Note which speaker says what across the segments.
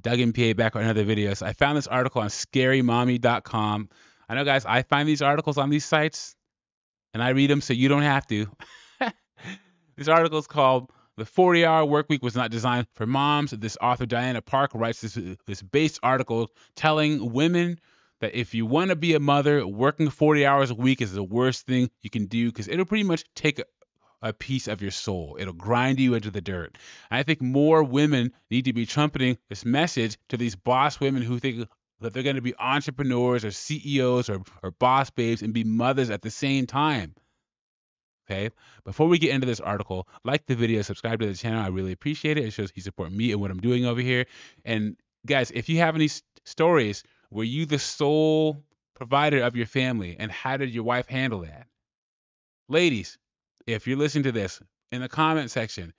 Speaker 1: Doug MPA back on another video. So I found this article on scarymommy.com. I know, guys, I find these articles on these sites and I read them so you don't have to. This article is called "The 40-Hour Workweek Was Not Designed for Moms." This author, Diana Park, writes this base article telling women that if you want to be a mother, working 40 hours a week is the worst thing you can do because it'll pretty much take a piece of your soul. It'll grind you into the dirt. And I think more women need to be trumpeting this message to these boss women who think that they're going to be entrepreneurs or CEOs or boss babes and be mothers at the same time. Okay, before we get into this article, like the video, subscribe to the channel. I really appreciate it. It shows you support me and what I'm doing over here. And guys, if you have any stories, were you the sole provider of your family, and how did your wife handle that? Ladies, if you're listening to this, in the comment section,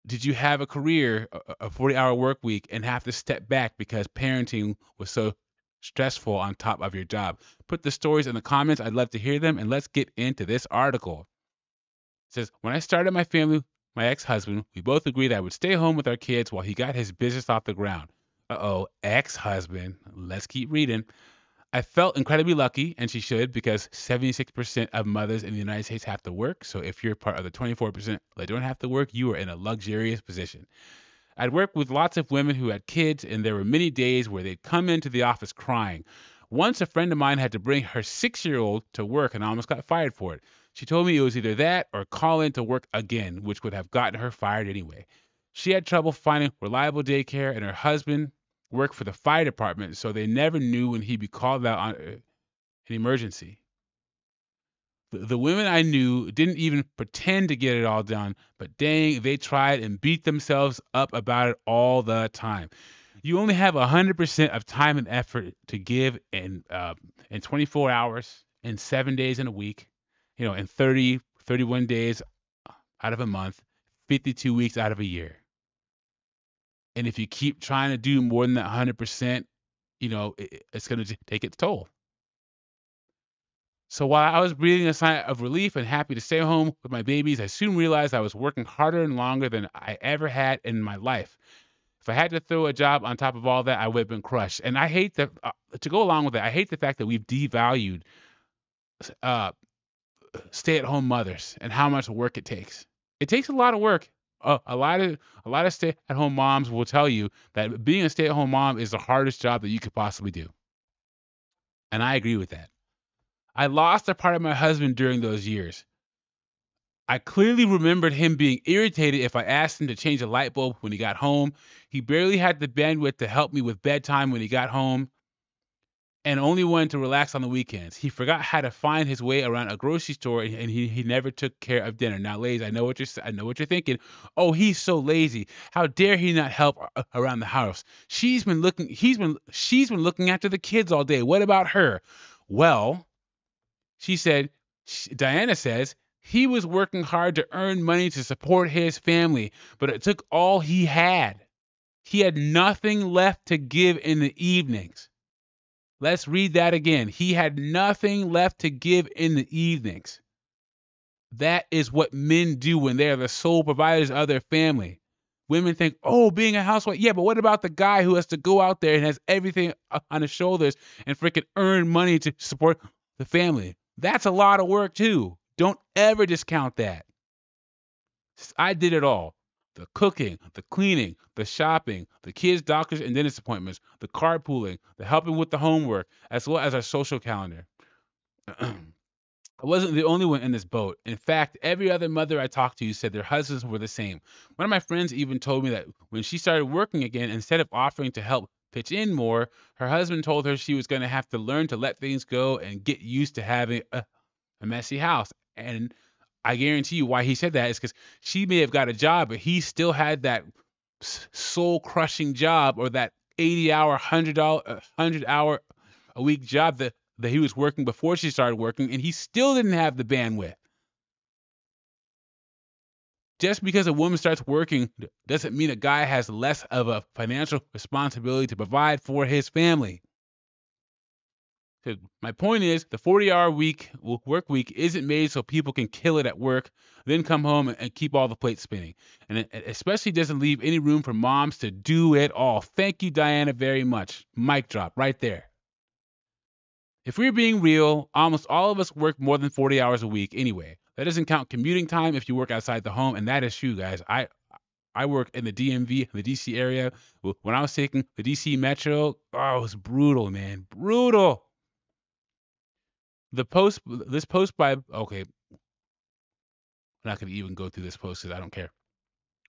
Speaker 1: did you have a career, a 40-hour work week, and have to step back because parenting was so stressful on top of your job? Put the stories in the comments. I'd love to hear them, and let's get into this article. It says, when I started my family, my ex-husband, we both agreed I would stay home with our kids while he got his business off the ground. Uh-oh, ex-husband. Let's keep reading. I felt incredibly lucky, and she should, because 76% of mothers in the United States have to work. So if you're part of the 24% that don't have to work, you are in a luxurious position. I'd worked with lots of women who had kids, and there were many days where they'd come into the office crying. Once a friend of mine had to bring her 6-year-old to work and I almost got fired for it. She told me it was either that or call in to work again, which would have gotten her fired anyway. She had trouble finding reliable daycare, and her husband worked for the fire department, so they never knew when he'd be called out on an emergency. The women I knew didn't even pretend to get it all done, but dang, they tried and beat themselves up about it all the time. You only have 100% of time and effort to give in 24 hours, in 7 days in a week, in 30, 31 days out of a month, 52 weeks out of a year. And if you keep trying to do more than that 100%, it's going to take its toll. So while I was breathing a sigh of relief and happy to stay home with my babies, I soon realized I was working harder and longer than I ever had in my life. If I had to throw a job on top of all that, I would have been crushed. And I hate that, to go along with it, I hate the fact that we've devalued stay-at-home mothers and how much work it takes. It takes a lot of work. A lot of stay-at-home moms will tell you that being a stay-at-home mom is the hardest job that you could possibly do. And I agree with that. I lost a part of my husband during those years. I clearly remembered him being irritated if I asked him to change a light bulb when he got home. He barely had the bandwidth to help me with bedtime when he got home, and only wanted to relax on the weekends. He forgot how to find his way around a grocery store, and he never took care of dinner. Now, ladies, I know what you're thinking. Oh, he's so lazy. How dare he not help around the house? She's been looking after the kids all day. What about her? Well, Diana says, he was working hard to earn money to support his family, but it took all he had. He had nothing left to give in the evenings. Let's read that again. He had nothing left to give in the evenings. That is what men do when they are the sole providers of their family. Women think, oh, being a housewife. Yeah, but what about the guy who has to go out there and has everything on his shoulders and freaking earn money to support the family? That's a lot of work too. Don't ever discount that. I did it all. The cooking, the cleaning, the shopping, the kids' doctors and dentist appointments, the carpooling, the helping with the homework, as well as our social calendar. I wasn't the only one in this boat. In fact, every other mother I talked to said their husbands were the same. One of my friends even told me that when she started working again, instead of offering to help pitch in more, her husband told her she was going to have to learn to let things go and get used to having a messy house. And I guarantee you why he said that is because she may have got a job, but he still had that soul-crushing job, or that 80-hour, 100-hour a week job that he was working before she started working, and he still didn't have the bandwidth. Just because a woman starts working doesn't mean a guy has less of a financial responsibility to provide for his family. My point is, the 40-hour work week isn't made so people can kill it at work, then come home and keep all the plates spinning. And it especially doesn't leave any room for moms to do it all. Thank you, Diana, very much. Mic drop right there. If we're being real, almost all of us work more than 40 hours a week anyway. That doesn't count commuting time if you work outside the home, and that is true, guys. I work in the DMV, the DC area. When I was taking the DC Metro, oh, it was brutal, man. Brutal. This post by, okay, I'm not going to even go through this post because I don't care.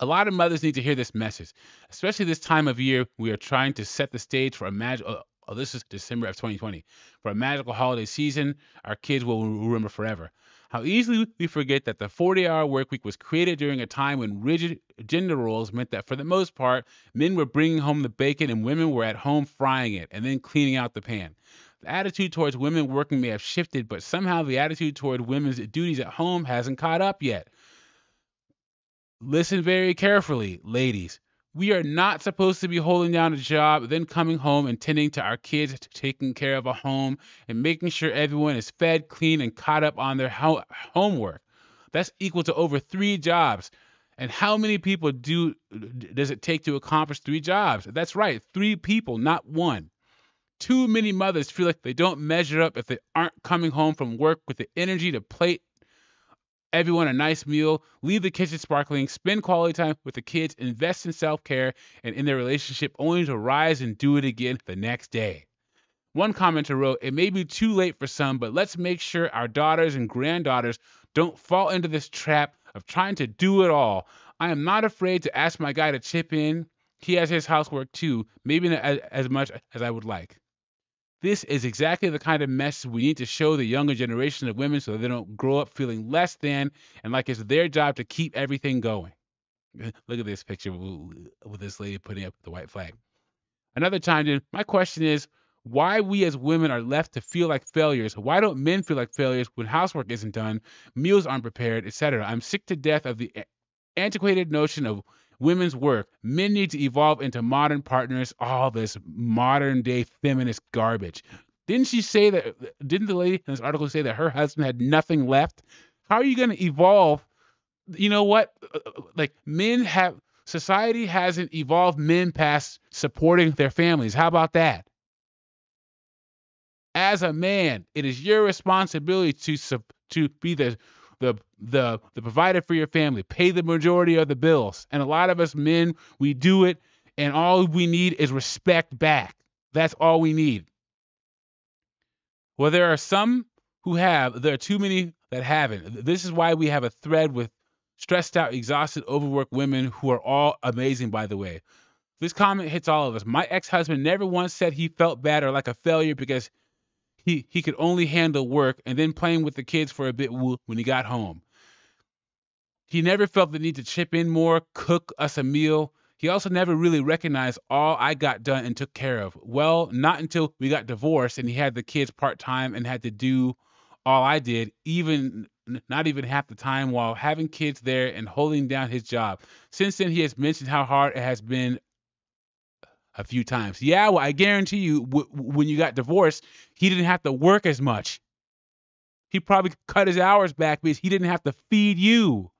Speaker 1: A lot of mothers need to hear this message, especially this time of year. We are trying to set the stage for a magical, this is December of 2020, for a magical holiday season our kids will remember forever. How easily we forget that the 40-hour work week was created during a time when rigid gender roles meant that for the most part, men were bringing home the bacon and women were at home frying it and then cleaning out the pan. The attitude towards women working may have shifted, but somehow the attitude toward women's duties at home hasn't caught up yet. Listen very carefully, ladies. We are not supposed to be holding down a job, then coming home and tending to our kids, taking care of a home, and making sure everyone is fed, clean, and caught up on their homework. That's equal to over 3 jobs. And how many people does it take to accomplish 3 jobs? That's right, 3 people, not 1. Too many mothers feel like they don't measure up if they aren't coming home from work with the energy to plate everyone a nice meal, leave the kitchen sparkling, spend quality time with the kids, invest in self-care and in their relationship, only to rise and do it again the next day. One commenter wrote, "It may be too late for some, but let's make sure our daughters and granddaughters don't fall into this trap of trying to do it all. I am not afraid to ask my guy to chip in. He has his housework too, maybe not as much as I would like." This is exactly the kind of message we need to show the younger generation of women so they don't grow up feeling less than and like it's their job to keep everything going. Look at this picture with this lady putting up the white flag. Another time, dude, my question is, why we as women are left to feel like failures. Why don't men feel like failures when housework isn't done, meals aren't prepared, etc.? I'm sick to death of the antiquated notion of women's work. Men need to evolve into modern partners. All this modern day feminist garbage. Didn't the lady in this article say that her husband had nothing left? How are you going to evolve? You know what? Like society hasn't evolved men past supporting their families. How about that? As a man, it is your responsibility to be the provider for your family, pay the majority of the bills. And a lot of us men, we do it, and all we need is respect back. That's all we need. Well, there are some who have, there are too many that haven't. This is why we have a thread with stressed out, exhausted, overworked women who are all amazing, by the way. This comment hits all of us. My ex-husband never once said he felt bad or like a failure because he could only handle work and then playing with the kids for a bit when he got home. He never felt the need to chip in more, cook us a meal. He also never really recognized all I got done and took care of. Well, not until we got divorced and he had the kids part-time and had to do all I did, not even half the time, while having kids there and holding down his job. Since then, he has mentioned how hard it has been a few times. Yeah, well, I guarantee you, when you got divorced, he didn't have to work as much. He probably cut his hours back because he didn't have to feed you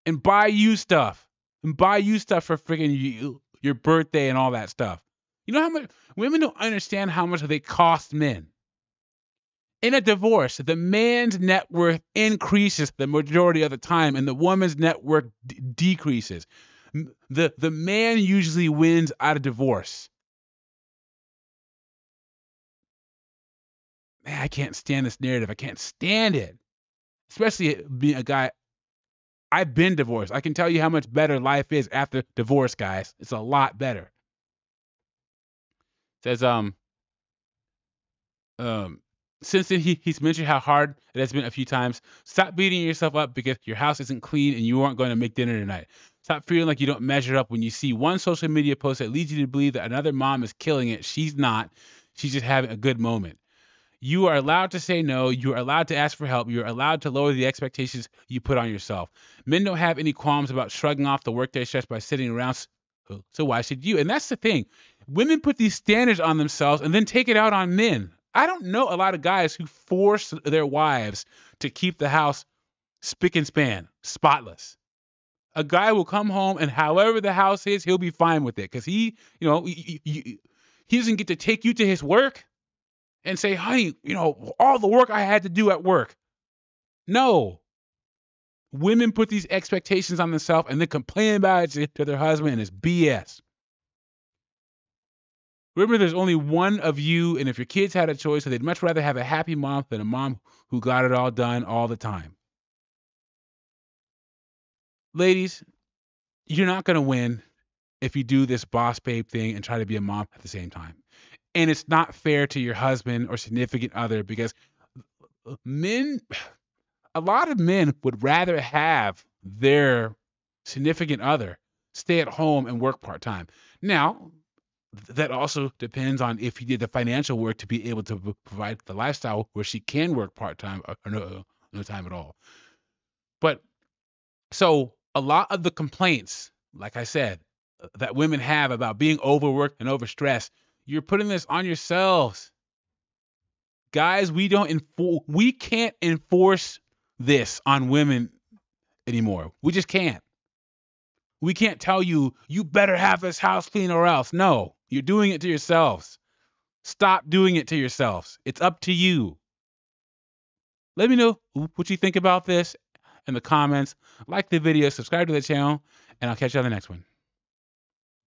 Speaker 1: and buy you stuff for freaking your birthday and all that stuff. You know how much women don't understand how much they cost men. In a divorce, the man's net worth increases the majority of the time, and the woman's net worth decreases. The man usually wins out of divorce. Man, I can't stand this narrative. I can't stand it. Especially being a guy. I've been divorced. I can tell you how much better life is after divorce, guys. It's a lot better. It says, since then, he's mentioned how hard it has been a few times. Stop beating yourself up because your house isn't clean and you aren't going to make dinner tonight. Stop feeling like you don't measure up when you see one social media post that leads you to believe that another mom is killing it. She's not. She's just having a good moment. You are allowed to say no. You are allowed to ask for help. You are allowed to lower the expectations you put on yourself. Men don't have any qualms about shrugging off the workday stress by sitting around. So why should you? And that's the thing. Women put these standards on themselves and then take it out on men. I don't know a lot of guys who force their wives to keep the house spick and span, spotless. A guy will come home and however the house is, he'll be fine with it because he doesn't get to take you to his work and say, honey, all the work I had to do at work. No. Women put these expectations on themselves and then complain about it to their husband, and it's BS. Remember, there's only one of you, and if your kids had a choice, they'd much rather have a happy mom than a mom who got it all done all the time. Ladies, you're not going to win if you do this boss babe thing and try to be a mom at the same time. And it's not fair to your husband or significant other because a lot of men would rather have their significant other stay at home and work part-time. Now, that also depends on if he did the financial work to be able to provide the lifestyle where she can work part-time or no time at all. But so a lot of the complaints, like I said, that women have about being overworked and overstressed, you're putting this on yourselves. Guys, we can't enforce this on women anymore. We just can't. We can't tell you, you better have this house clean or else. No, you're doing it to yourselves. Stop doing it to yourselves. It's up to you. Let me know what you think about this in the comments. Like the video, subscribe to the channel, and I'll catch you on the next one.